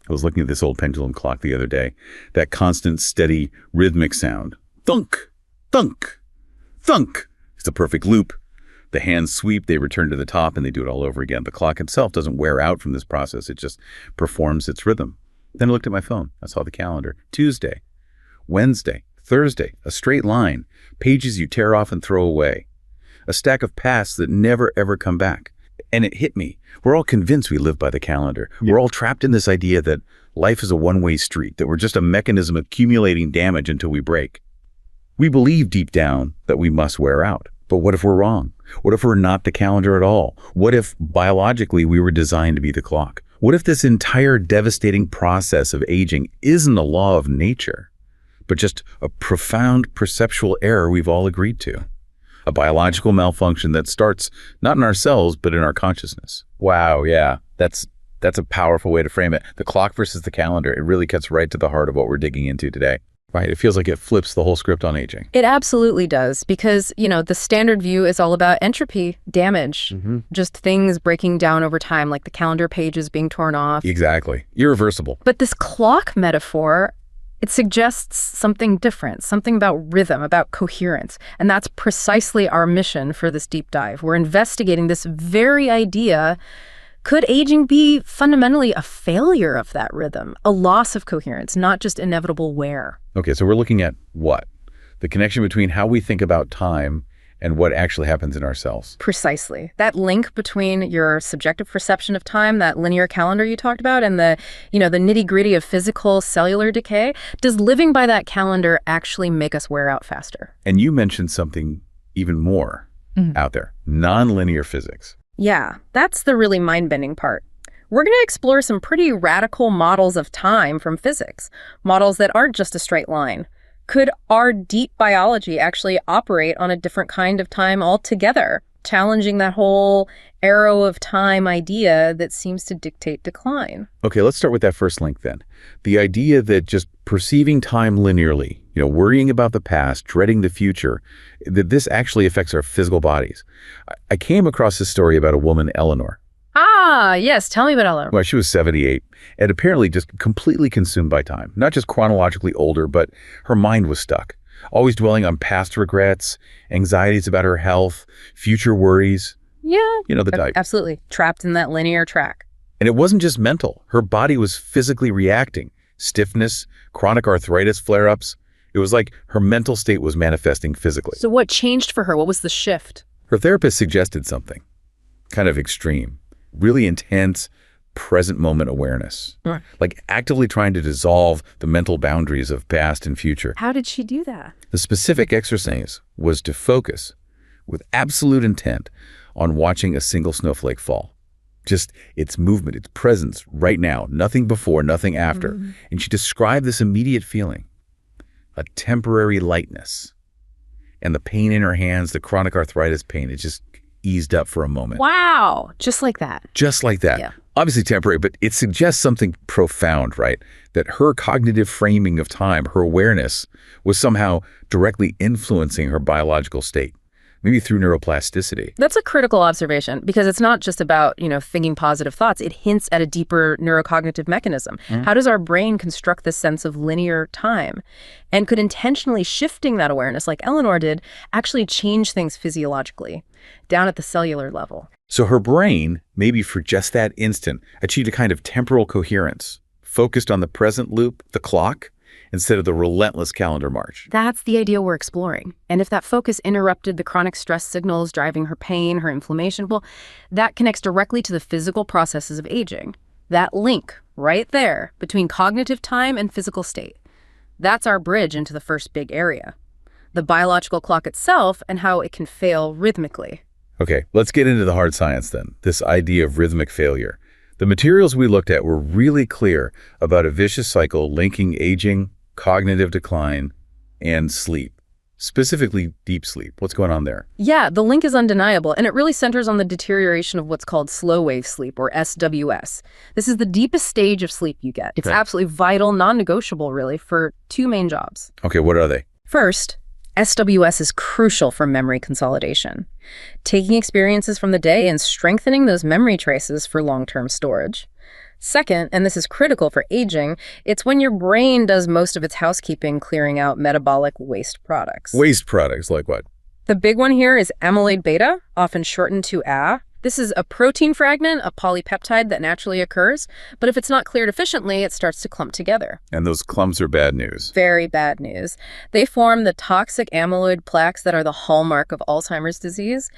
I was looking at this old pendulum clock the other day. That constant, steady, rhythmic sound. Thunk, thunk, thunk. It's a perfect loop. The hands sweep, they return to the top, and they do it all over again. The clock itself doesn't wear out from this process. It just performs its rhythm. Then I looked at my phone. I saw the calendar. Tuesday, Wednesday, Thursday, a straight line. Pages you tear off and throw away. A stack of pasts that never, ever come back. And it hit me. We're all convinced we live by the calendar. Yeah. We're all trapped in this idea that life is a one-way street, that we're just a mechanism of accumulating damage until we break. We believe deep down that we must wear out. But what if we're wrong? What if we're not the calendar at all? What if biologically we were designed to be the clock? What if this entire devastating process of aging isn't a law of nature, but just a profound perceptual error we've all agreed to? A biological malfunction that starts not in our cells, but in our consciousness. Wow, yeah, that's a powerful way to frame it. The clock versus the calendar, it really cuts right to the heart of what we're digging into today. Right, it feels like it flips the whole script on aging. It absolutely does, because, the standard view is all about entropy, damage, just things breaking down over time, like the calendar pages being torn off. Exactly, irreversible. But this clock metaphor, it suggests something different, something about rhythm, about coherence. And that's precisely our mission for this deep dive. We're investigating this very idea. Could aging be fundamentally a failure of that rhythm, a loss of coherence, not just inevitable wear? Okay, so we're looking at what? The connection between how we think about time and what actually happens in our cells. Precisely. That link between your subjective perception of time, that linear calendar you talked about, and the nitty-gritty of physical cellular decay. Does living by that calendar actually make us wear out faster? And you mentioned something even more out there, nonlinear physics. Yeah, that's the really mind-bending part. We're going to explore some pretty radical models of time from physics, models that aren't just a straight line. Could our deep biology actually operate on a different kind of time altogether, challenging that whole arrow of time idea that seems to dictate decline? Okay, let's start with that first link then. The idea that just perceiving time linearly, worrying about the past, dreading the future, that this actually affects our physical bodies. I came across this story about a woman, Eleanor. Ah, yes. Tell me about Eleanor. Well, she was 78 and apparently just completely consumed by time. Not just chronologically older, but her mind was stuck, always dwelling on past regrets, anxieties about her health, future worries. Yeah. The type. Absolutely. Trapped in that linear track. And it wasn't just mental. Her body was physically reacting. Stiffness, chronic arthritis flare-ups. It was like her mental state was manifesting physically. So what changed for her? What was the shift? Her therapist suggested something kind of extreme, really intense, present moment awareness. Right. Like actively trying to dissolve the mental boundaries of past and future. How did she do that? The specific exercise was to focus with absolute intent on watching a single snowflake fall. Just its movement, its presence right now, nothing before, nothing after. And she described this immediate feeling, a temporary lightness. And the pain in her hands, the chronic arthritis pain, it just eased up for a moment. Wow. Just like that. Just like that. Yeah. Obviously temporary, but it suggests something profound, right? That her cognitive framing of time, her awareness, was somehow directly influencing her biological state. Maybe through neuroplasticity. That's a critical observation, because it's not just about, thinking positive thoughts. It hints at a deeper neurocognitive mechanism. How does our brain construct this sense of linear time? And could intentionally shifting that awareness, like Eleanor did, actually change things physiologically, down at the cellular level? So her brain, maybe for just that instant, achieved a kind of temporal coherence, focused on the present loop, the clock, instead of the relentless calendar march. That's the idea we're exploring. And if that focus interrupted the chronic stress signals driving her pain, her inflammation, well, that connects directly to the physical processes of aging. That link right there between cognitive time and physical state. That's our bridge into the first big area, the biological clock itself and how it can fail rhythmically. Okay, let's get into the hard science then, this idea of rhythmic failure. The materials we looked at were really clear about a vicious cycle linking aging, cognitive decline, and sleep, specifically deep sleep. What's going on there? Yeah, the link is undeniable, and it really centers on the deterioration of what's called slow wave sleep, or SWS. This is the deepest stage of sleep you get. It's absolutely vital, non-negotiable, really, for two main jobs. Okay, what are they? First, SWS is crucial for memory consolidation, taking experiences from the day and strengthening those memory traces for long-term storage. Second, and this is critical for aging, it's when your brain does most of its housekeeping, clearing out metabolic waste products. Waste products like what? The big one here is amyloid beta, often shortened to A. This is a protein fragment, a polypeptide that naturally occurs, but if it's not cleared efficiently, it starts to clump together. And those clumps are bad news. Very bad news. They form the toxic amyloid plaques that are the hallmark of Alzheimer's disease.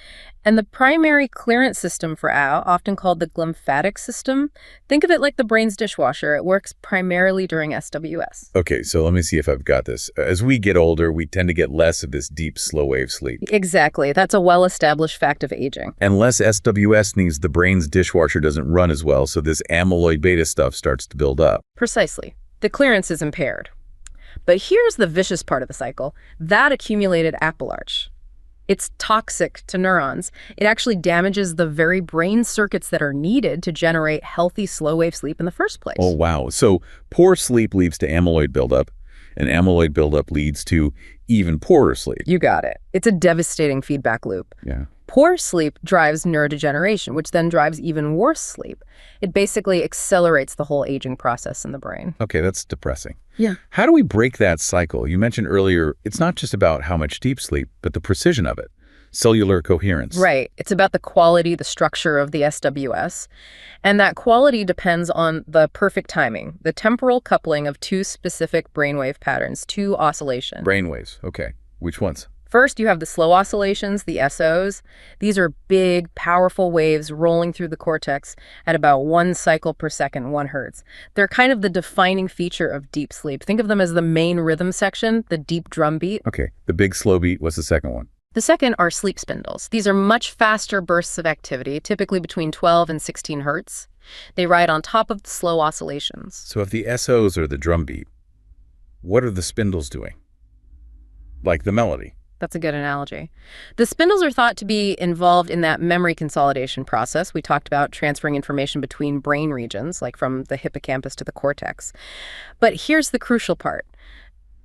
And the primary clearance system for A, often called the glymphatic system, think of it like the brain's dishwasher. It works primarily during SWS. Okay, so let me see if I've got this. As we get older, we tend to get less of this deep, slow-wave sleep. Exactly. That's a well-established fact of aging. And less SWS means the brain's dishwasher doesn't run as well, so this amyloid beta stuff starts to build up. Precisely. The clearance is impaired. But here's the vicious part of the cycle. That accumulated appelarch. It's toxic to neurons. It actually damages the very brain circuits that are needed to generate healthy slow-wave sleep in the first place. Oh, wow. So poor sleep leads to amyloid buildup, and amyloid buildup leads to even poorer sleep. You got it. It's a devastating feedback loop. Yeah. Poor sleep drives neurodegeneration, which then drives even worse sleep. It basically accelerates the whole aging process in the brain. Okay, that's depressing. Yeah. How do we break that cycle? You mentioned earlier, it's not just about how much deep sleep, but the precision of it. Cellular coherence. Right. It's about the quality, the structure of the SWS. And that quality depends on the perfect timing, the temporal coupling of two specific brainwave patterns, two oscillations. Brainwaves. Okay. Which ones? First, you have the slow oscillations, the SOs. These are big, powerful waves rolling through the cortex at about 1 cycle per second, 1 hertz. They're kind of the defining feature of deep sleep. Think of them as the main rhythm section, the deep drum beat. Okay. The big slow beat. What's the second one? The second are sleep spindles. These are much faster bursts of activity, typically between 12 and 16 hertz. They ride on top of the slow oscillations. So if the SOs are the drum beat, what are the spindles doing? Like the melody. That's a good analogy. The spindles are thought to be involved in that memory consolidation process. We talked about transferring information between brain regions, like from the hippocampus to the cortex. But here's the crucial part.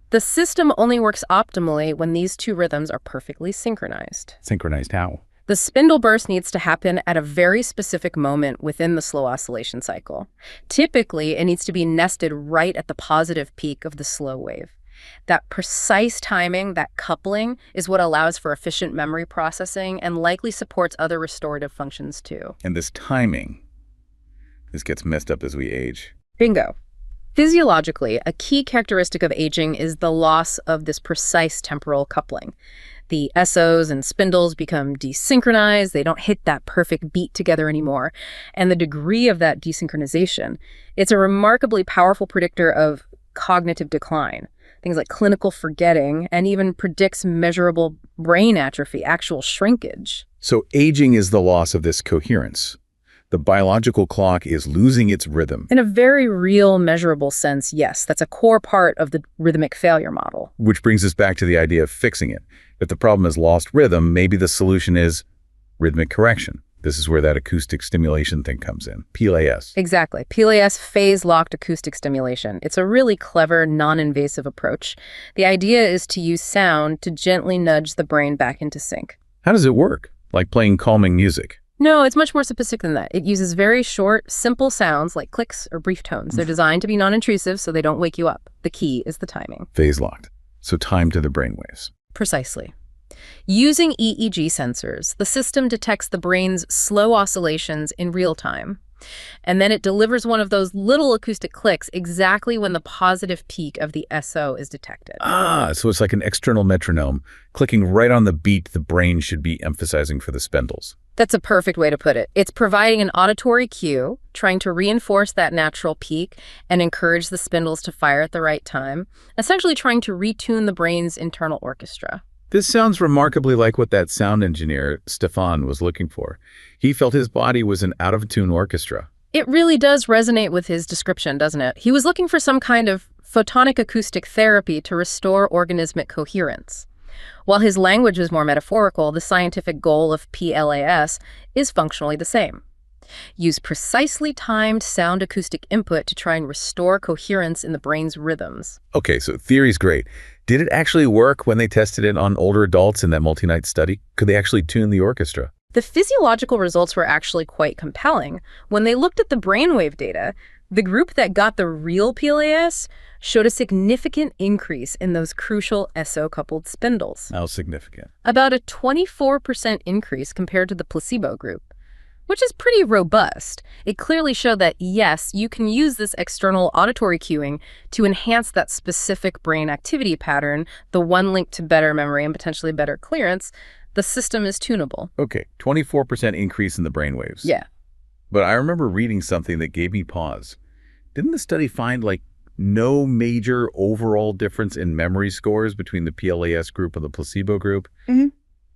The system only works optimally when these two rhythms are perfectly synchronized. Synchronized how? The spindle burst needs to happen at a very specific moment within the slow oscillation cycle. Typically, it needs to be nested right at the positive peak of the slow wave. That precise timing, that coupling, is what allows for efficient memory processing and likely supports other restorative functions too. And this timing, this gets messed up as we age. Bingo. Physiologically, a key characteristic of aging is the loss of this precise temporal coupling. The SOs and spindles become desynchronized, they don't hit that perfect beat together anymore. And the degree of that desynchronization, it's a remarkably powerful predictor of cognitive decline. Things like clinical forgetting, and even predicts measurable brain atrophy, actual shrinkage. So aging is the loss of this coherence. The biological clock is losing its rhythm. In a very real, measurable sense, yes, that's a core part of the rhythmic failure model. Which brings us back to the idea of fixing it. If the problem is lost rhythm, maybe the solution is rhythmic correction. This is where that acoustic stimulation thing comes in, PLAS. Exactly. PLAS, phase-locked acoustic stimulation. It's a really clever, non-invasive approach. The idea is to use sound to gently nudge the brain back into sync. How does it work? Like playing calming music? No, it's much more sophisticated than that. It uses very short, simple sounds like clicks or brief tones. They're designed to be non-intrusive so they don't wake you up. The key is the timing. Phase-locked. So time to the brainwaves. Precisely. Using EEG sensors, the system detects the brain's slow oscillations in real time. And then it delivers one of those little acoustic clicks exactly when the positive peak of the SO is detected. Ah, so it's like an external metronome, clicking right on the beat the brain should be emphasizing for the spindles. That's a perfect way to put it. It's providing an auditory cue, trying to reinforce that natural peak and encourage the spindles to fire at the right time, essentially trying to retune the brain's internal orchestra. This sounds remarkably like what that sound engineer, Stefan, was looking for. He felt his body was an out-of-tune orchestra. It really does resonate with his description, doesn't it? He was looking for some kind of photonic acoustic therapy to restore organismic coherence. While his language is more metaphorical, the scientific goal of PLAS is functionally the same. Use precisely timed sound acoustic input to try and restore coherence in the brain's rhythms. Okay, so theory's great. Did it actually work when they tested it on older adults in that multi-night study? Could they actually tune the orchestra? The physiological results were actually quite compelling. When they looked at the brainwave data, the group that got the real PLAS showed a significant increase in those crucial SO-coupled spindles. How significant? About a 24% increase compared to the placebo group, which is pretty robust. It clearly showed that, yes, you can use this external auditory cueing to enhance that specific brain activity pattern, the one linked to better memory and potentially better clearance. The system is tunable. Okay, 24% increase in the brainwaves. Yeah. But I remember reading something that gave me pause. Didn't the study find, no major overall difference in memory scores between the PLAS group and the placebo group? Mm-hmm.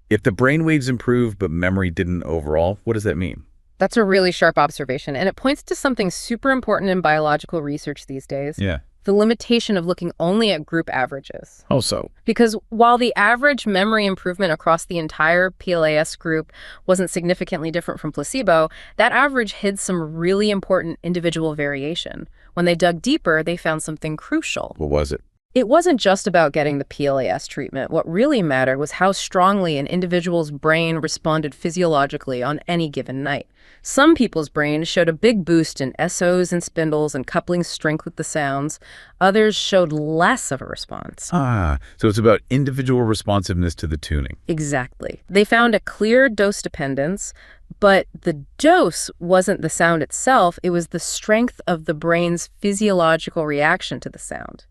If the brainwaves improved but memory didn't overall, what does that mean? That's a really sharp observation, and it points to something super important in biological research these days. Yeah. The limitation of looking only at group averages. How so? Because while the average memory improvement across the entire PLAS group wasn't significantly different from placebo, that average hid some really important individual variation. When they dug deeper, they found something crucial. What was it? It wasn't just about getting the PLAS treatment. What really mattered was how strongly an individual's brain responded physiologically on any given night. Some people's brains showed a big boost in SOs and spindles and coupling strength with the sounds. Others showed less of a response. So it's about individual responsiveness to the tuning. Exactly. They found a clear dose dependence, but the dose wasn't the sound itself. It was the strength of the brain's physiological reaction to the sound.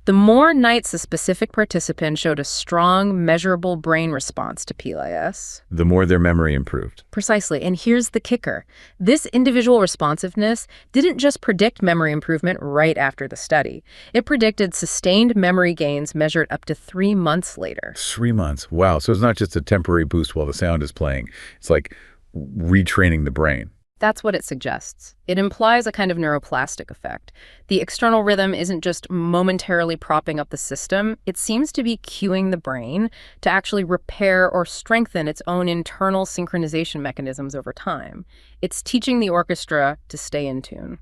The more nights a specific participant showed a strong, measurable brain response to PLAS, the more their memory improved. Precisely. And here's the kicker. This individual responsiveness didn't just predict memory improvement right after the study. It predicted sustained memory gains measured up to 3 months later. 3 months. Wow. So it's not just a temporary boost while the sound is playing. It's like retraining the brain. That's what it suggests. It implies a kind of neuroplastic effect. The external rhythm isn't just momentarily propping up the system. It seems to be cueing the brain to actually repair or strengthen its own internal synchronization mechanisms over time. It's teaching the orchestra to stay in tune.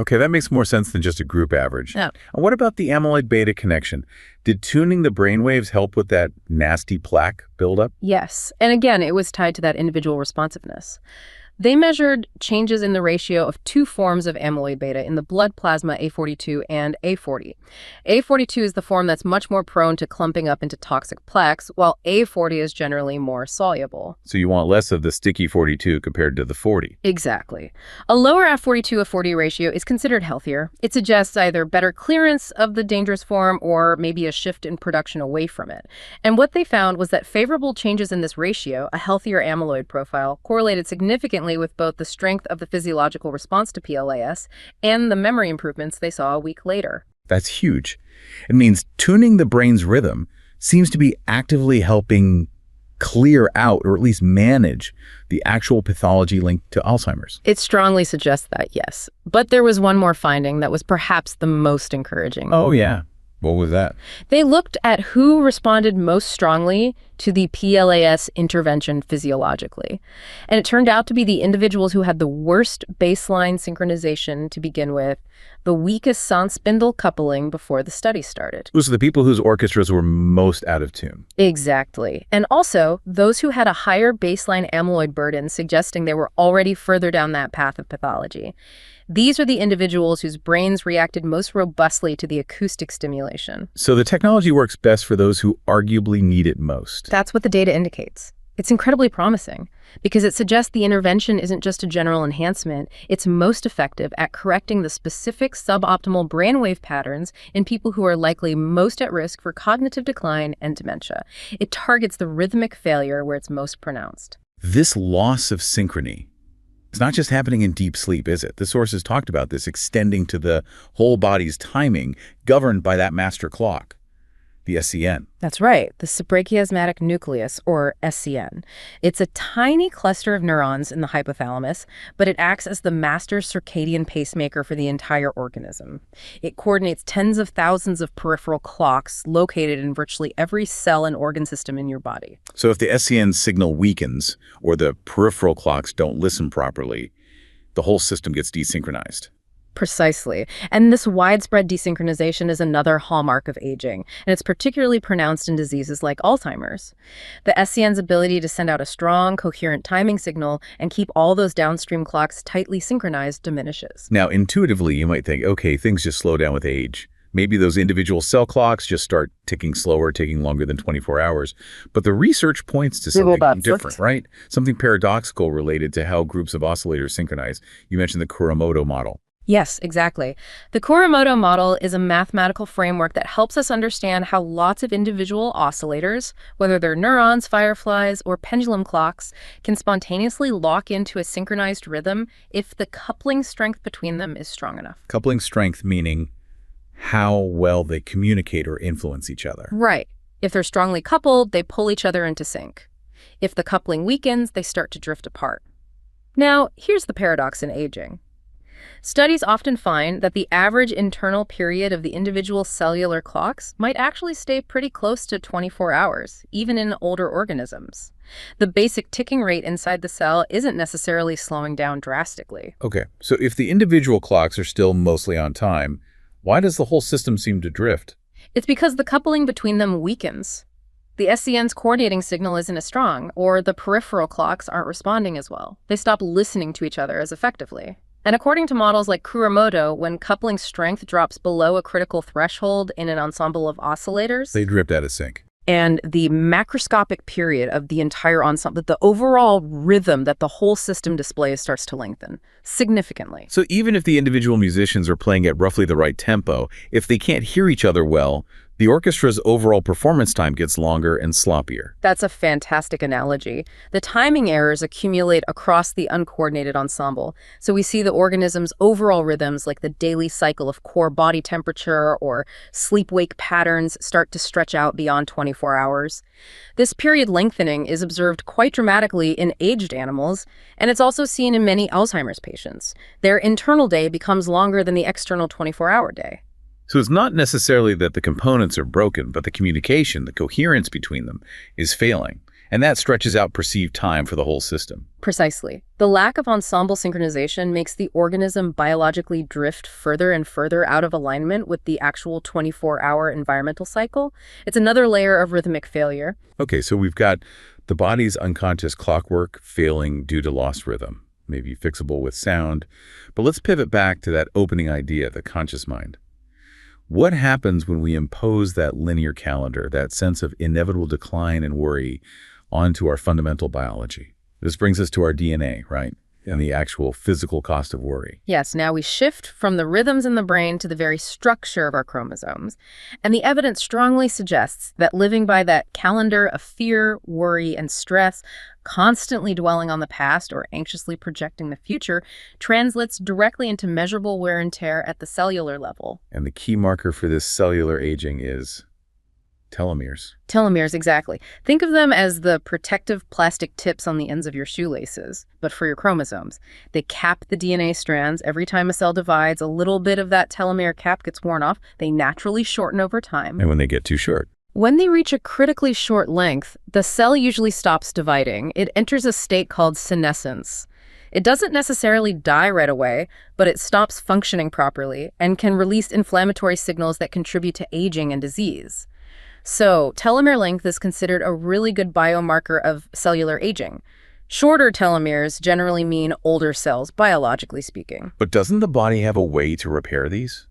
Okay, that makes more sense than just a group average. Yeah. And what about the amyloid beta connection? Did tuning the brainwaves help with that nasty plaque buildup? Yes. And again, it was tied to that individual responsiveness. They measured changes in the ratio of 2 forms of amyloid beta in the blood plasma A42 and A40. A42 is the form that's much more prone to clumping up into toxic plaques, while A40 is generally more soluble. So you want less of the sticky 42 compared to the 40. Exactly. A lower F42-F40 ratio is considered healthier. It suggests either better clearance of the dangerous form or maybe a shift in production away from it. And what they found was that favorable changes in this ratio, a healthier amyloid profile, correlated significantly with both the strength of the physiological response to PLAS and the memory improvements they saw a week later. That's huge. It means tuning the brain's rhythm seems to be actively helping clear out or at least manage the actual pathology linked to Alzheimer's. It strongly suggests that, yes. But there was one more finding that was perhaps the most encouraging. Oh, yeah. What was that? They looked at who responded most strongly to the PLAS intervention physiologically. And it turned out to be the individuals who had the worst baseline synchronization to begin with, the weakest sound-spindle coupling before the study started. Those are the people whose orchestras were most out of tune. Exactly. And also, those who had a higher baseline amyloid burden, suggesting they were already further down that path of pathology. These are the individuals whose brains reacted most robustly to the acoustic stimulation. So the technology works best for those who arguably need it most. That's what the data indicates. It's incredibly promising because it suggests the intervention isn't just a general enhancement, it's most effective at correcting the specific suboptimal brainwave patterns in people who are likely most at risk for cognitive decline and dementia. It targets the rhythmic failure where it's most pronounced. This loss of synchrony, it's not just happening in deep sleep, is it? The sources talked about this extending to the whole body's timing, governed by that master clock, the SCN. That's right, the suprachiasmatic nucleus, or SCN. It's a tiny cluster of neurons in the hypothalamus, but it acts as the master circadian pacemaker for the entire organism. It coordinates tens of thousands of peripheral clocks located in virtually every cell and organ system in your body. So if the SCN signal weakens or the peripheral clocks don't listen properly, the whole system gets desynchronized. Precisely. And this widespread desynchronization is another hallmark of aging, and it's particularly pronounced in diseases like Alzheimer's. The SCN's ability to send out a strong, coherent timing signal and keep all those downstream clocks tightly synchronized diminishes. Now, intuitively, you might think, okay, things just slow down with age. Maybe those individual cell clocks just start ticking slower, taking longer than 24 hours. But the research points to something different, right? Something paradoxical related to how groups of oscillators synchronize. You mentioned the Kuramoto model. Yes, exactly. The Kuramoto model is a mathematical framework that helps us understand how lots of individual oscillators, whether they're neurons, fireflies, or pendulum clocks, can spontaneously lock into a synchronized rhythm if the coupling strength between them is strong enough. Coupling strength meaning how well they communicate or influence each other. Right. If they're strongly coupled, they pull each other into sync. If the coupling weakens, they start to drift apart. Now, here's the paradox in aging. Studies often find that the average internal period of the individual cellular clocks might actually stay pretty close to 24 hours, even in older organisms. The basic ticking rate inside the cell isn't necessarily slowing down drastically. Okay, so if the individual clocks are still mostly on time, why does the whole system seem to drift? It's because the coupling between them weakens. The SCN's coordinating signal isn't as strong, or the peripheral clocks aren't responding as well. They stop listening to each other as effectively. And according to models like Kuramoto, when coupling strength drops below a critical threshold in an ensemble of oscillators, They drift out of sync. and the macroscopic period of the entire ensemble, the overall rhythm that the whole system displays starts to lengthen significantly. So even if the individual musicians are playing at roughly the right tempo, if they can't hear each other well, the orchestra's overall performance time gets longer and sloppier. That's a fantastic analogy. The timing errors accumulate across the uncoordinated ensemble, so we see the organism's overall rhythms, like the daily cycle of core body temperature or sleep-wake patterns, start to stretch out beyond 24 hours. This period lengthening is observed quite dramatically in aged animals, and it's also seen in many Alzheimer's patients. Their internal day becomes longer than the external 24-hour day. So it's not necessarily that the components are broken, but the communication, the coherence between them is failing. And that stretches out perceived time for the whole system. Precisely. The lack of ensemble synchronization makes the organism biologically drift further and further out of alignment with the actual 24-hour environmental cycle. It's another layer of rhythmic failure. Okay, so we've got the body's unconscious clockwork failing due to lost rhythm, maybe fixable with sound. But let's pivot back to that opening idea, the conscious mind. What happens when we impose that linear calendar, that sense of inevitable decline and worry, onto our fundamental biology? This brings us to our DNA, right? And the actual physical cost of worry. Yes, now we shift from the rhythms in the brain to the very structure of our chromosomes. And the evidence strongly suggests that living by that calendar of fear, worry, and stress, constantly dwelling on the past or anxiously projecting the future, translates directly into measurable wear and tear at the cellular level. And the key marker for this cellular aging is telomeres. Telomeres, exactly. Think of them as the protective plastic tips on the ends of your shoelaces, but for your chromosomes. They cap the DNA strands. Every time a cell divides, a little bit of that telomere cap gets worn off. They naturally shorten over time. And when they get too short? When they reach a critically short length, the cell usually stops dividing. It enters a state called senescence. It doesn't necessarily die right away, but it stops functioning properly and can release inflammatory signals that contribute to aging and disease. So, telomere length is considered a really good biomarker of cellular aging. Shorter telomeres generally mean older cells, biologically speaking. But doesn't the body have a way to repair these?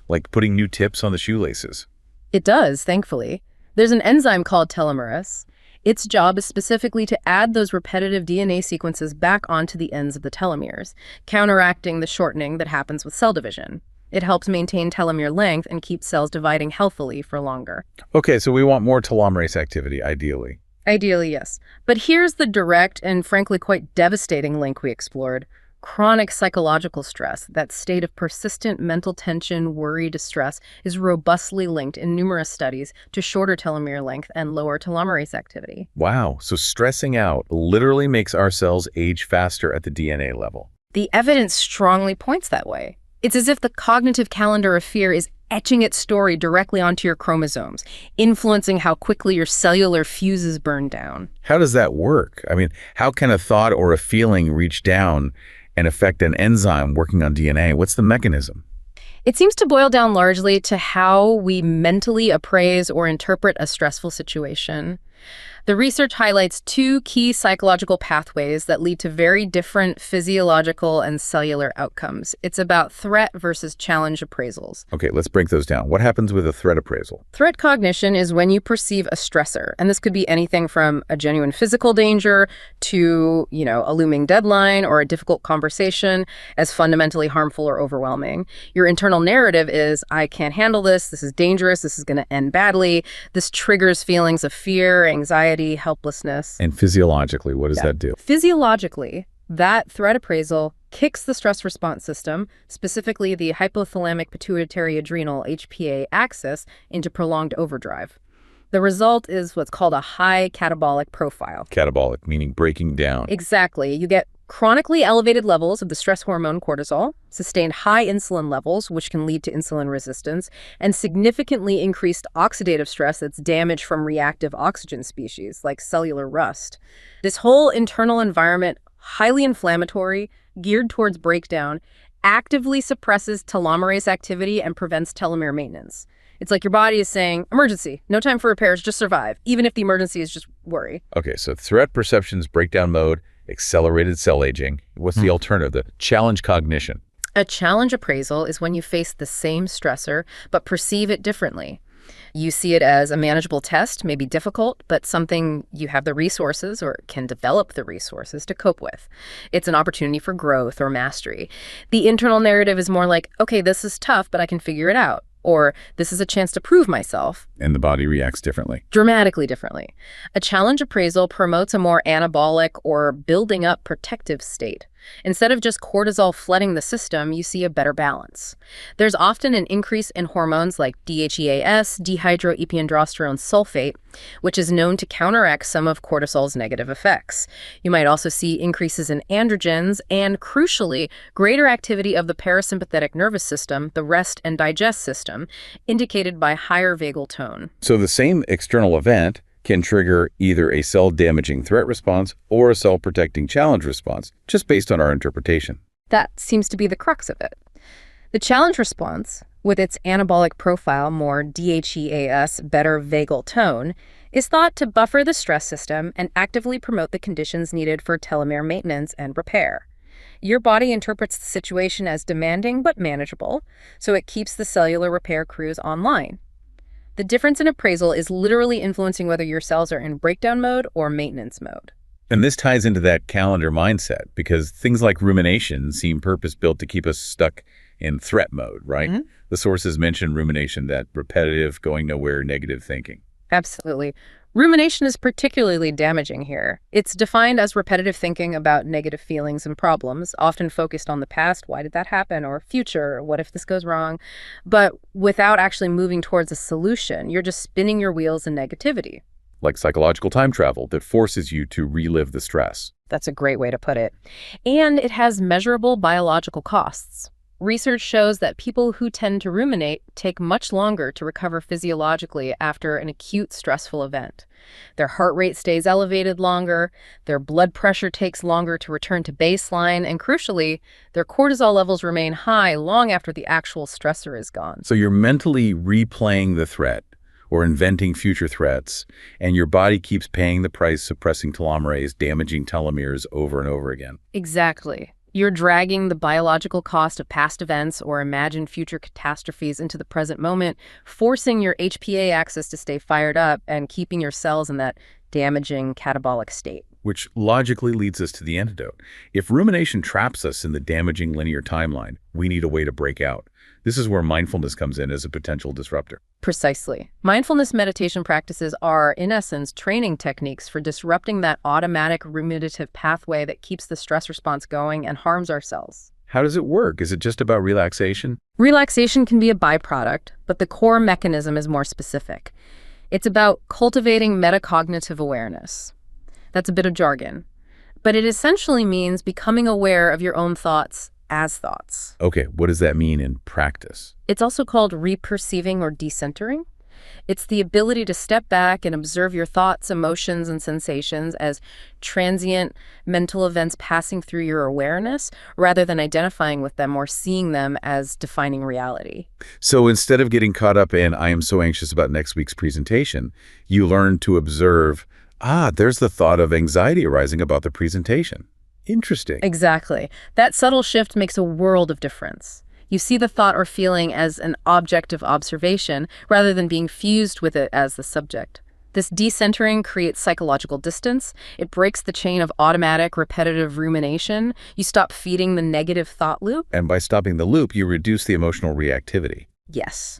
Like putting new tips on the shoelaces? It does, thankfully. There's an enzyme called telomerase. Its job is specifically to add those repetitive DNA sequences back onto the ends of the telomeres, counteracting the shortening that happens with cell division. It helps maintain telomere length and keep cells dividing healthily for longer. Okay, so we want more telomerase activity, ideally. Ideally, yes. But here's the direct and frankly quite devastating link we explored. Chronic psychological stress, that state of persistent mental tension, worry, distress, is robustly linked in numerous studies to shorter telomere length and lower telomerase activity. Wow, so stressing out literally makes our cells age faster at the DNA level. The evidence strongly points that way. It's as if the cognitive calendar of fear is etching its story directly onto your chromosomes, influencing how quickly your cellular fuses burn down. How does that work? I mean, how can a thought or a feeling reach down and affect an enzyme working on DNA. What's the mechanism? It seems to boil down largely to how we mentally appraise or interpret a stressful situation. The research highlights two key psychological pathways that lead to very different physiological and cellular outcomes. It's about threat versus challenge appraisals. Okay, let's break those down. What happens with a threat appraisal? Threat cognition is when you perceive a stressor, and this could be anything from a genuine physical danger to, a looming deadline or a difficult conversation as fundamentally harmful or overwhelming. Your internal narrative is, I can't handle this is dangerous, this is going to end badly. This triggers feelings of fear, anxiety, helplessness. And physiologically, what does that do? Physiologically, that threat appraisal kicks the stress response system, specifically the hypothalamic pituitary adrenal HPA axis, into prolonged overdrive. The result is what's called a high catabolic profile. Catabolic, meaning breaking down. Exactly. You get chronically elevated levels of the stress hormone cortisol, sustained high insulin levels, which can lead to insulin resistance, and significantly increased oxidative stress that's damage from reactive oxygen species, like cellular rust. This whole internal environment, highly inflammatory, geared towards breakdown, actively suppresses telomerase activity and prevents telomere maintenance. It's like your body is saying, emergency, no time for repairs, just survive, even if the emergency is just worry. Okay, so threat perception's breakdown mode, accelerated cell aging. What's the alternative? The challenge cognition. A challenge appraisal is when you face the same stressor, but perceive it differently. You see it as a manageable test, maybe difficult, but something you have the resources or can develop the resources to cope with. It's an opportunity for growth or mastery. The internal narrative is more like, okay, this is tough, but I can figure it out. Or this is a chance to prove myself. And the body reacts differently. Dramatically differently. A challenge appraisal promotes a more anabolic or building up protective state. Instead of just cortisol flooding the system, you see a better balance. There's often an increase in hormones like DHEAS, dehydroepiandrosterone sulfate, which is known to counteract some of cortisol's negative effects. You might also see increases in androgens and, crucially, greater activity of the parasympathetic nervous system, the rest and digest system, indicated by higher vagal tone. So the same external event can trigger either a cell-damaging threat response or a cell-protecting challenge response, just based on our interpretation. That seems to be the crux of it. The challenge response, with its anabolic profile, more DHEAS, better vagal tone, is thought to buffer the stress system and actively promote the conditions needed for telomere maintenance and repair. Your body interprets the situation as demanding but manageable, so it keeps the cellular repair crews online. The difference in appraisal is literally influencing whether your cells are in breakdown mode or maintenance mode. And this ties into that calendar mindset, because things like rumination seem purpose-built to keep us stuck in threat mode, right? Mm-hmm. The sources mention rumination, that repetitive, going nowhere, negative thinking. Absolutely. Rumination is particularly damaging here. It's defined as repetitive thinking about negative feelings and problems, often focused on the past, why did that happen, or future, what if this goes wrong, but without actually moving towards a solution. You're just spinning your wheels in negativity. Like psychological time travel that forces you to relive the stress. That's a great way to put it. And it has measurable biological costs. Research shows that people who tend to ruminate take much longer to recover physiologically after an acute stressful event. Their heart rate stays elevated longer, their blood pressure takes longer to return to baseline, and crucially, their cortisol levels remain high long after the actual stressor is gone. So you're mentally replaying the threat or inventing future threats, and your body keeps paying the price, suppressing telomerase, damaging telomeres over and over again. Exactly. You're dragging the biological cost of past events or imagined future catastrophes into the present moment, forcing your HPA axis to stay fired up and keeping your cells in that damaging catabolic state. Which logically leads us to the antidote. If rumination traps us in the damaging linear timeline, we need a way to break out. This is where mindfulness comes in as a potential disruptor. Precisely. Mindfulness meditation practices are, in essence, training techniques for disrupting that automatic ruminative pathway that keeps the stress response going and harms our cells. How does it work? Is it just about relaxation? Relaxation can be a byproduct, but the core mechanism is more specific. It's about cultivating metacognitive awareness. That's a bit of jargon, but it essentially means becoming aware of your own thoughts as thoughts. Okay, what does that mean in practice? It's also called reperceiving or decentering. It's the ability to step back and observe your thoughts, emotions, and sensations as transient mental events passing through your awareness, rather than identifying with them or seeing them as defining reality. So instead of getting caught up in, I am so anxious about next week's presentation, you learn to observe, there's the thought of anxiety arising about the presentation. Interesting. Exactly. That subtle shift makes a world of difference. You see the thought or feeling as an object of observation rather than being fused with it as the subject. This decentering creates psychological distance. It breaks the chain of automatic, repetitive rumination. You stop feeding the negative thought loop. And by stopping the loop, you reduce the emotional reactivity. Yes.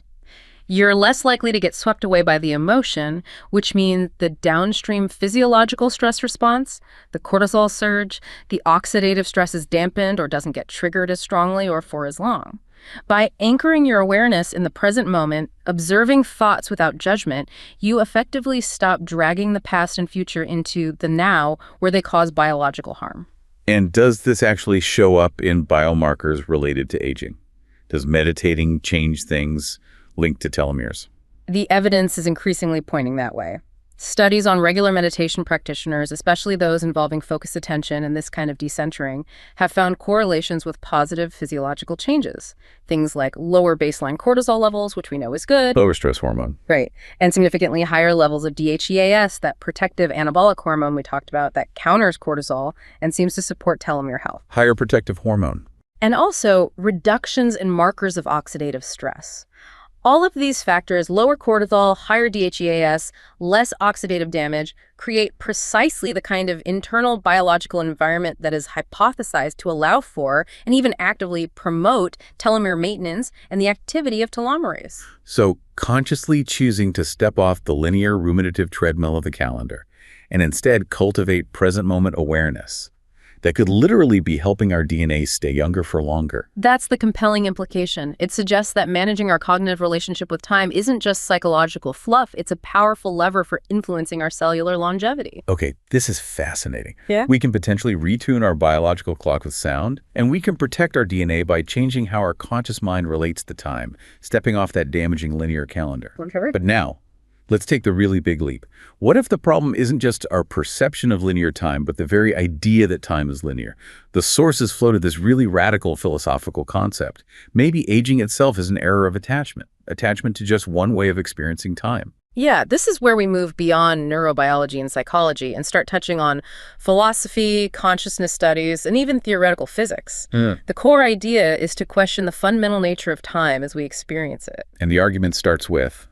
You're less likely to get swept away by the emotion, which means the downstream physiological stress response, the cortisol surge, the oxidative stress is dampened or doesn't get triggered as strongly or for as long. By anchoring your awareness in the present moment, observing thoughts without judgment, you effectively stop dragging the past and future into the now where they cause biological harm. And does this actually show up in biomarkers related to aging? Does meditating change things linked to telomeres? The evidence is increasingly pointing that way. Studies on regular meditation practitioners, especially those involving focused attention and this kind of decentering, have found correlations with positive physiological changes. Things like lower baseline cortisol levels, which we know is good. Lower stress hormone. Right. And significantly higher levels of DHEAS, that protective anabolic hormone we talked about that counters cortisol and seems to support telomere health. Higher protective hormone. And also reductions in markers of oxidative stress. All of these factors, lower cortisol, higher DHEAS, less oxidative damage, create precisely the kind of internal biological environment that is hypothesized to allow for and even actively promote telomere maintenance and the activity of telomerase. So consciously choosing to step off the linear ruminative treadmill of the calendar and instead cultivate present moment awareness that could literally be helping our DNA stay younger for longer. That's the compelling implication. It suggests that managing our cognitive relationship with time isn't just psychological fluff, it's a powerful lever for influencing our cellular longevity. Okay, this is fascinating. Yeah? We can potentially retune our biological clock with sound, and we can protect our DNA by changing how our conscious mind relates to time, stepping off that damaging linear calendar. But now, let's take the really big leap. What if the problem isn't just our perception of linear time, but the very idea that time is linear? The sources floated this really radical philosophical concept. Maybe aging itself is an error of attachment to just one way of experiencing time. Yeah, this is where we move beyond neurobiology and psychology and start touching on philosophy, consciousness studies, and even theoretical physics. The core idea is to question the fundamental nature of time as we experience it. And the argument starts with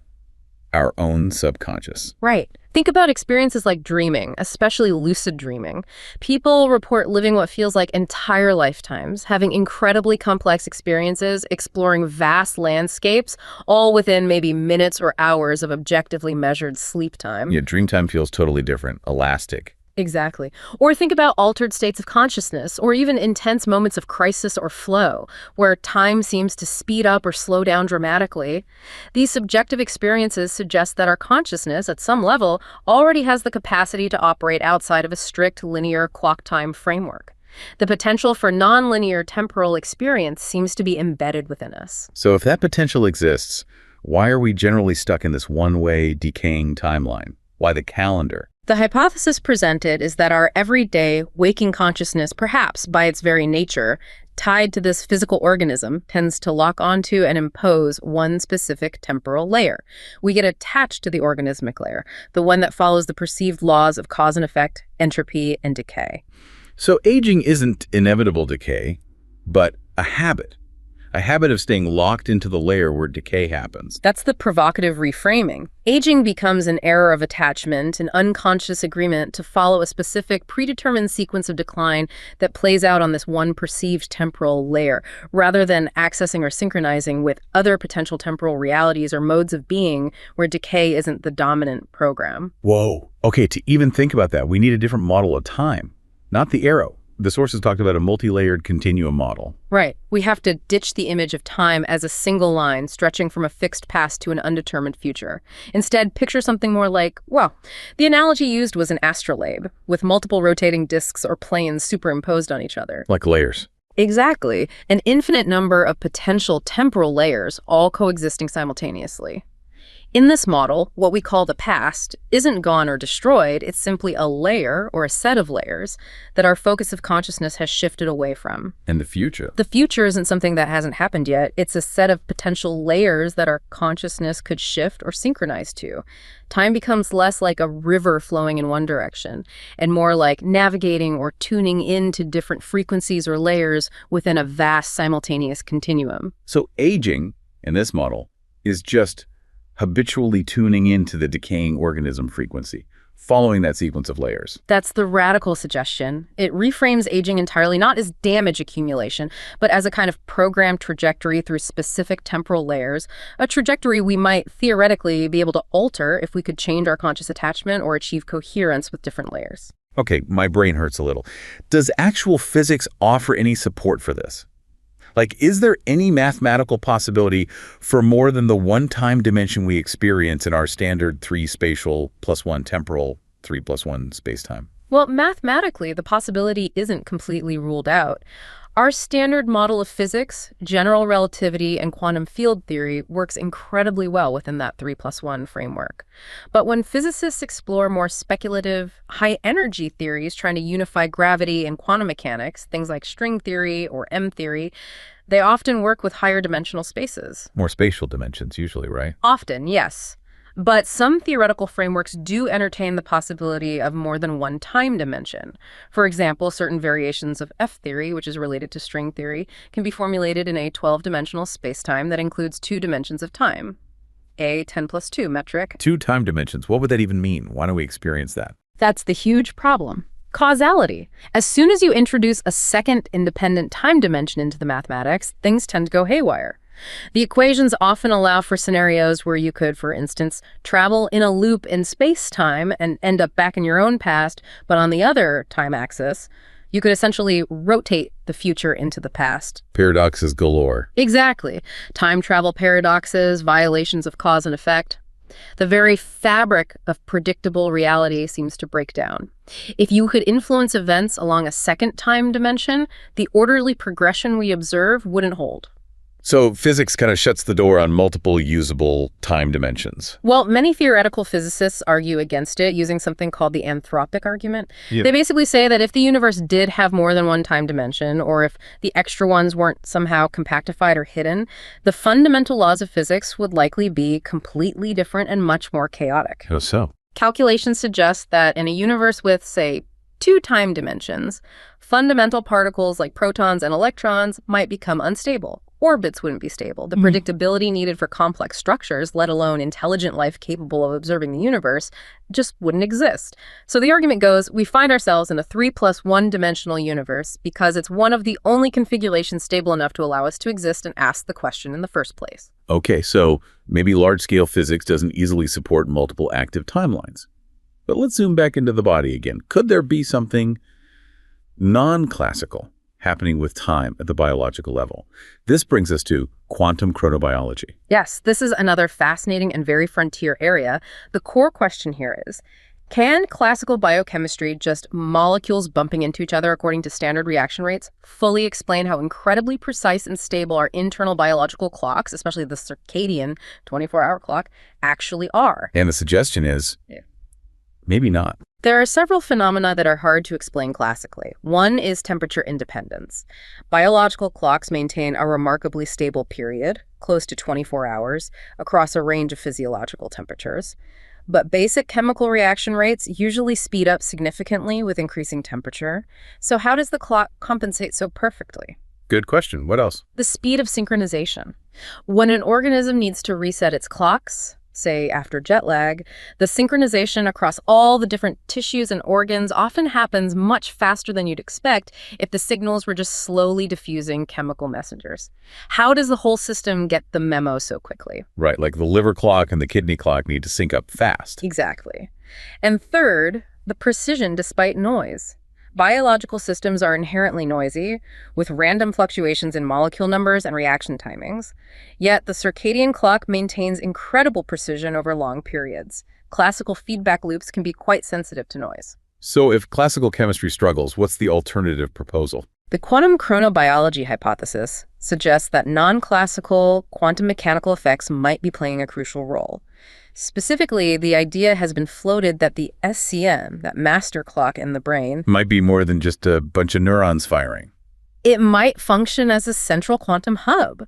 our own subconscious. Right. Think about experiences like dreaming, especially lucid dreaming. People report living what feels like entire lifetimes, having incredibly complex experiences, exploring vast landscapes, all within maybe minutes or hours of objectively measured sleep time. Yeah, dream time feels totally different, elastic. Exactly. Or think about altered states of consciousness, or even intense moments of crisis or flow, where time seems to speed up or slow down dramatically. These subjective experiences suggest that our consciousness, at some level, already has the capacity to operate outside of a strict linear clock time framework. The potential for nonlinear temporal experience seems to be embedded within us. So if that potential exists, why are we generally stuck in this one-way, decaying timeline? Why the calendar? The hypothesis presented is that our everyday waking consciousness, perhaps by its very nature, tied to this physical organism, tends to lock onto and impose one specific temporal layer. We get attached to the organismic layer, the one that follows the perceived laws of cause and effect, entropy, and decay. So aging isn't inevitable decay, but a habit of staying locked into the layer where decay happens. That's the provocative reframing. Aging becomes an error of attachment, an unconscious agreement to follow a specific predetermined sequence of decline that plays out on this one perceived temporal layer, rather than accessing or synchronizing with other potential temporal realities or modes of being where decay isn't the dominant program. Whoa. Okay, to even think about that, we need a different model of time, not the arrow. The sources talked about a multi-layered continuum model. Right. We have to ditch the image of time as a single line stretching from a fixed past to an undetermined future. Instead, picture something more like, well, the analogy used was an astrolabe, with multiple rotating disks or planes superimposed on each other. Like layers. Exactly. An infinite number of potential temporal layers, all coexisting simultaneously. In this model, what we call the past isn't gone or destroyed, it's simply a layer or a set of layers that our focus of consciousness has shifted away from. And the future? The future isn't something that hasn't happened yet. It's a set of potential layers that our consciousness could shift or synchronize to. Time becomes less like a river flowing in one direction and more like navigating or tuning into different frequencies or layers within a vast simultaneous continuum. So aging, in this model, is just habitually tuning into the decaying organism frequency, following that sequence of layers. That's the radical suggestion. It reframes aging entirely not as damage accumulation, but as a kind of programmed trajectory through specific temporal layers, a trajectory we might theoretically be able to alter if we could change our conscious attachment or achieve coherence with different layers. Okay, my brain hurts a little. Does actual physics offer any support for this? Like, is there any mathematical possibility for more than the one-time dimension we experience in our standard 3 spatial plus 1 temporal, 3 plus 1 space-time? Well, mathematically, the possibility isn't completely ruled out. Our standard model of physics, general relativity, and quantum field theory works incredibly well within that 3 plus 1 framework. But when physicists explore more speculative, high-energy theories trying to unify gravity and quantum mechanics, things like string theory or M theory, they often work with higher dimensional spaces. More spatial dimensions, usually, right? Often, yes. But some theoretical frameworks do entertain the possibility of more than one time dimension. For example, certain variations of F theory, which is related to string theory, can be formulated in a 12-dimensional spacetime that includes 2 dimensions of time. A 10 plus 2 metric. 2 time dimensions. What would that even mean? Why don't we experience that? That's the huge problem. Causality. As soon as you introduce a second independent time dimension into the mathematics, things tend to go haywire. The equations often allow for scenarios where you could, for instance, travel in a loop in space-time and end up back in your own past, but on the other time axis, you could essentially rotate the future into the past. Paradoxes galore. Exactly. Time travel paradoxes, violations of cause and effect. The very fabric of predictable reality seems to break down. If you could influence events along a second time dimension, the orderly progression we observe wouldn't hold. So physics kind of shuts the door on multiple usable time dimensions. Well, many theoretical physicists argue against it using something called the anthropic argument. Yep. They basically say that if the universe did have more than one time dimension, or if the extra ones weren't somehow compactified or hidden, the fundamental laws of physics would likely be completely different and much more chaotic. How so? Calculations suggest that in a universe with, say, 2 time dimensions, fundamental particles like protons and electrons might become unstable. Orbits wouldn't be stable. The predictability needed for complex structures, let alone intelligent life capable of observing the universe, just wouldn't exist. So the argument goes, we find ourselves in a 3 plus 1 dimensional universe because it's one of the only configurations stable enough to allow us to exist and ask the question in the first place. Okay, so maybe large-scale physics doesn't easily support multiple active timelines. But let's zoom back into the body again. Could there be something non-classical happening with time at the biological level? This brings us to quantum chronobiology. Yes, this is another fascinating and very frontier area. The core question here is, can classical biochemistry, just molecules bumping into each other according to standard reaction rates, fully explain how incredibly precise and stable our internal biological clocks, especially the circadian 24-hour clock, actually are? And the suggestion is, maybe not. There are several phenomena that are hard to explain classically. One is temperature independence. Biological clocks maintain a remarkably stable period, close to 24 hours, across a range of physiological temperatures. But basic chemical reaction rates usually speed up significantly with increasing temperature. So how does the clock compensate so perfectly? Good question. What else? The speed of synchronization. When an organism needs to reset its clocks, say after jet lag, the synchronization across all the different tissues and organs often happens much faster than you'd expect if the signals were just slowly diffusing chemical messengers. How does the whole system get the memo so quickly? Right, like the liver clock and the kidney clock need to sync up fast. Exactly. And third, the precision despite noise. Biological systems are inherently noisy, with random fluctuations in molecule numbers and reaction timings. Yet the circadian clock maintains incredible precision over long periods. Classical feedback loops can be quite sensitive to noise. So if classical chemistry struggles, what's the alternative proposal? The quantum chronobiology hypothesis suggests that non-classical quantum mechanical effects might be playing a crucial role. Specifically, the idea has been floated that the SCN, that master clock in the brain, Might be more than just a bunch of neurons firing. it might function as a central quantum hub.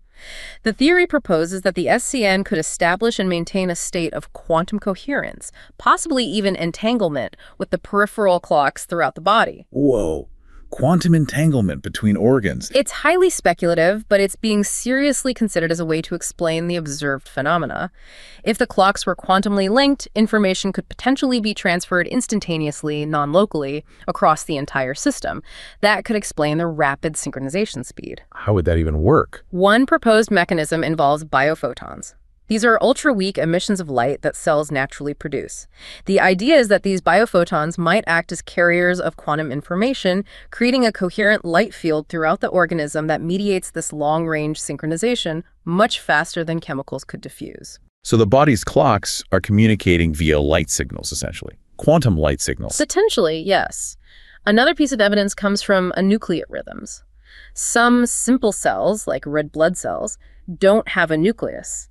The theory proposes that the SCN could establish and maintain a state of quantum coherence, possibly even entanglement with the peripheral clocks throughout the body. Whoa. Quantum entanglement between organs. It's highly speculative, but it's being seriously considered as a way to explain the observed phenomena. If the clocks were quantumly linked, information could potentially be transferred instantaneously, non-locally, across the entire system. That could explain the rapid synchronization speed. How would that even work? One proposed mechanism involves biophotons. These are ultra-weak emissions of light that cells naturally produce. The idea is that these biophotons might act as carriers of quantum information, creating a coherent light field throughout the organism that mediates this long-range synchronization much faster than chemicals could diffuse. So the body's clocks are communicating via light signals, essentially. Quantum light signals. Potentially, yes. Another piece of evidence comes from enucleate rhythms. Some simple cells, like red blood cells, don't have a nucleus,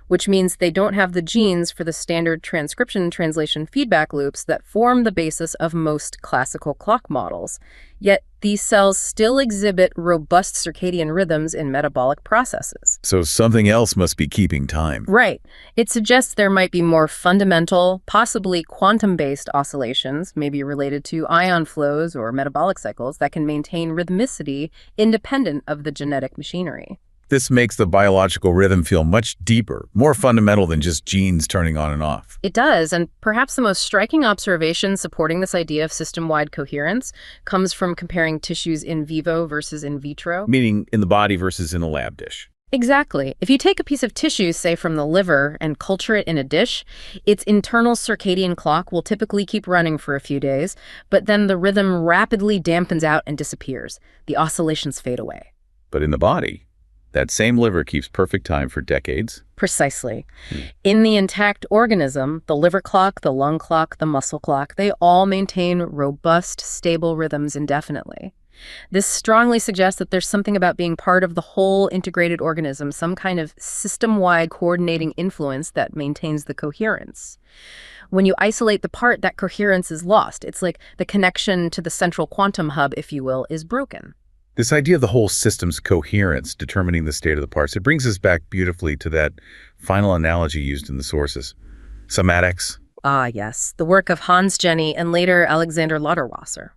which means they don't have the genes for the standard transcription and translation feedback loops that form the basis of most classical clock models. Yet these cells still exhibit robust circadian rhythms in metabolic processes. So something else must be keeping time. Right. It suggests there might be more fundamental, possibly quantum-based oscillations, maybe related to ion flows or metabolic cycles, that can maintain rhythmicity independent of the genetic machinery. This makes the biological rhythm feel much deeper, more fundamental than just genes turning on and off. It does, and perhaps the most striking observation supporting this idea of system-wide coherence comes from comparing tissues in vivo versus in vitro. Meaning in the body versus in a lab dish. Exactly. If you take a piece of tissue, say from the liver, and culture it in a dish, its internal circadian clock will typically keep running for a few days, but then the rhythm rapidly dampens out and disappears. The oscillations fade away. But in the body, that same liver keeps perfect time for decades. Precisely. In the intact organism, the liver clock, the lung clock, the muscle clock, they all maintain robust, stable rhythms indefinitely. This strongly suggests that there's something about being part of the whole integrated organism, some kind of system-wide coordinating influence that maintains the coherence. When you isolate the part, that coherence is lost. It's like the connection to the central quantum hub, if you will, is broken. This idea of the whole system's coherence determining the state of the parts, it brings us back beautifully to that final analogy used in the sources. Cymatics. Ah, yes, the work of Hans Jenny and later Alexander Lauterwasser.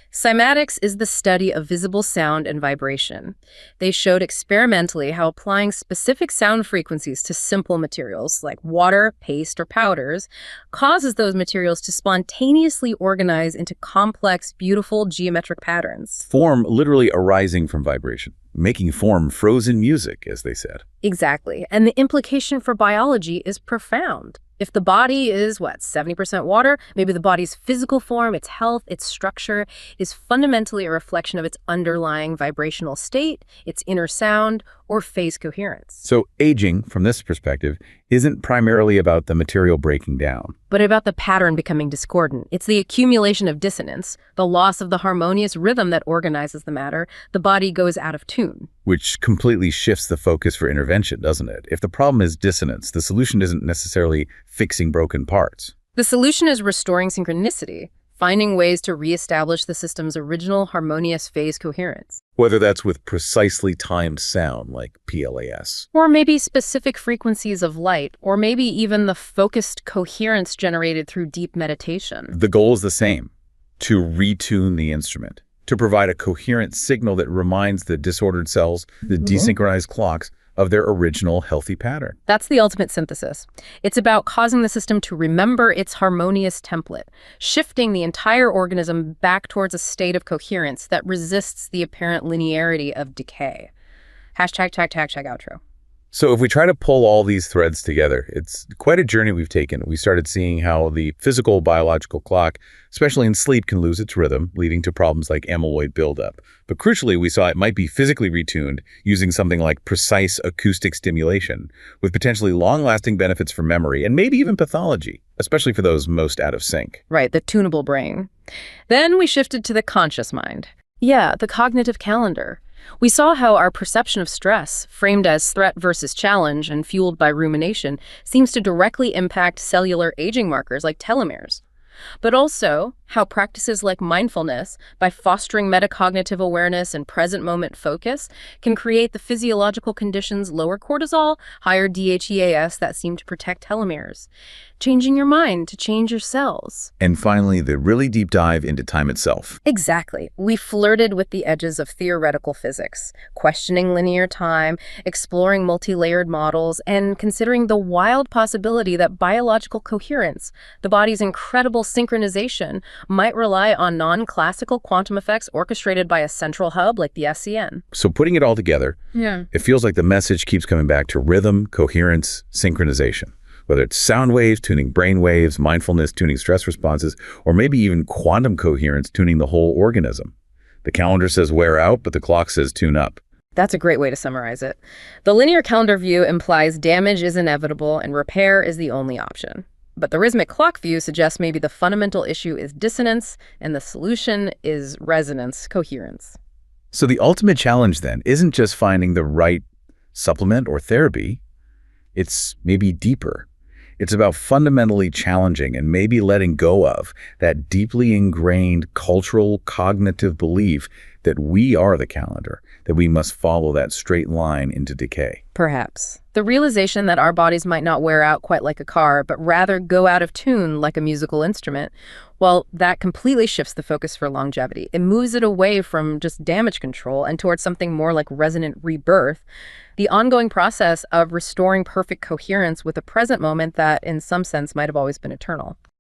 Cymatics is the study of visible sound and vibration. They showed experimentally how applying specific sound frequencies to simple materials like water, paste, or powders causes those materials to spontaneously organize into complex, beautiful geometric patterns. Form literally arising from vibration, making form frozen music, as they said. Exactly. And the implication for biology is profound. If the body is, 70% water, maybe the body's physical form, its health, its structure, is fundamentally a reflection of its underlying vibrational state, its inner sound, or phase coherence. So aging, from this perspective, isn't primarily about the material breaking down, but about the pattern becoming discordant. It's the accumulation of dissonance, the loss of the harmonious rhythm that organizes the matter. The body goes out of tune. Which completely shifts the focus for intervention, doesn't it? If the problem is dissonance, the solution isn't necessarily fixing broken parts. The solution is restoring synchronicity, finding ways to reestablish the system's original harmonious phase coherence. Whether that's with precisely timed sound like PLAS. Or maybe specific frequencies of light, or maybe even the focused coherence generated through deep meditation. The goal is the same, to retune the instrument, to provide a coherent signal that reminds the disordered cells, the desynchronized clocks, of their original healthy pattern. That's the ultimate synthesis. It's about causing the system to remember its harmonious template, shifting the entire organism back towards a state of coherence that resists the apparent linearity of decay. Hashtag outro. So if we try to pull all these threads together, it's quite a journey we've taken. We started seeing how the physical biological clock, especially in sleep, can lose its rhythm, leading to problems like amyloid buildup. But crucially, we saw it might be physically retuned using something like precise acoustic stimulation, with potentially long-lasting benefits for memory and maybe even pathology, especially for those most out of sync. Right, the tunable brain. Then we shifted to the conscious mind. Yeah, the cognitive calendar. We saw how our perception of stress, framed as threat versus challenge and fueled by rumination, seems to directly impact cellular aging markers like telomeres. But also how practices like mindfulness, by fostering metacognitive awareness and present moment focus, can create the physiological conditions lower cortisol, higher DHEAS that seem to protect telomeres. Changing your mind to change your cells. And finally, the really deep dive into time itself. Exactly. We flirted with the edges of theoretical physics, questioning linear time, exploring multi-layered models, and considering the wild possibility that biological coherence, the body's incredible synchronization, might rely on non-classical quantum effects orchestrated by a central hub like the SCN. So putting it all together, Yeah. it feels like the message keeps coming back to rhythm, coherence, synchronization. Whether it's sound waves, tuning brain waves, mindfulness, tuning stress responses, or maybe even quantum coherence, tuning the whole organism. The calendar says wear out, but the clock says tune up. That's a great way to summarize it. The linear calendar view implies damage is inevitable and repair is the only option. But the rhythmic clock view suggests maybe the fundamental issue is dissonance and the solution is resonance, coherence. So the ultimate challenge then isn't just finding the right supplement or therapy. It's maybe deeper. It's about fundamentally challenging and maybe letting go of that deeply ingrained cultural cognitive belief that we are the calendar, that we must follow that straight line into decay. Perhaps. The realization that our bodies might not wear out quite like a car, but rather go out of tune like a musical instrument, well, that completely shifts the focus for longevity. It moves it away from just damage control and towards something more like resonant rebirth, the ongoing process of restoring perfect coherence with a present moment that, in some sense, might have always been eternal.